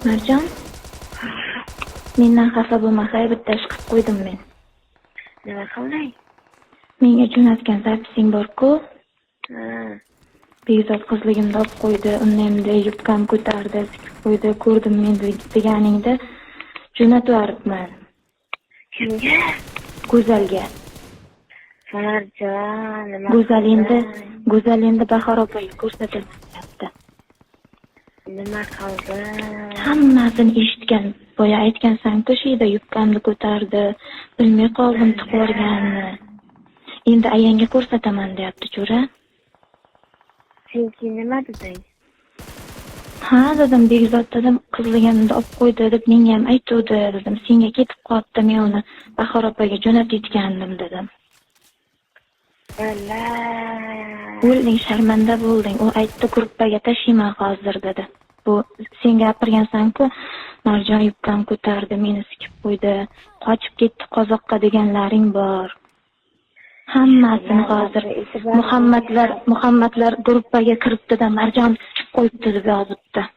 Marjon, mendan xafa bo'lmasay, bitta ish qilib qo'ydim men. Nima qilding? Menga jo'natgan zapising bor-ku, Ha, Begzod qizligimda olib qo'ydi, undan yubkam ko'tardi, sikib qo'ydi, ko'rdim men deganingda jo'natib yuboribman. kimga? Go'zalga. Marjon, nima Go'zal endi Bahor opaga ko'rsataman deyapti. Nima qilding? Hammasini eshitgan. Boya aytgansan-ku, shida yubkamni ko'tardi, bilmay qoldim tiqib yuborganini. Endi ayangga ko'rsataman deyapti, cho'ra. Senki nima deding? Ha, dedim, Begzod dedim, qizligimda olib qo'ydi deb menga ham aytuvdi, dedim. Senga ketib qoldi, men uni Bahor opaga jo'natayotgandim dedim. Bo'lding, sharmanda bo'lding. U aytdi, gruppaga tashiyman hozir dedi. Bu sen gapirgansan-ku, Marjon yubkam ko'tardi, meni sikib qo'ydi, qochib ketdi qozoqqa deganlaring bor. Hammasini hozir Muhammadlar gruppaga kiribdi-da, Marjon sikib qo'yibdi deb yozibdi.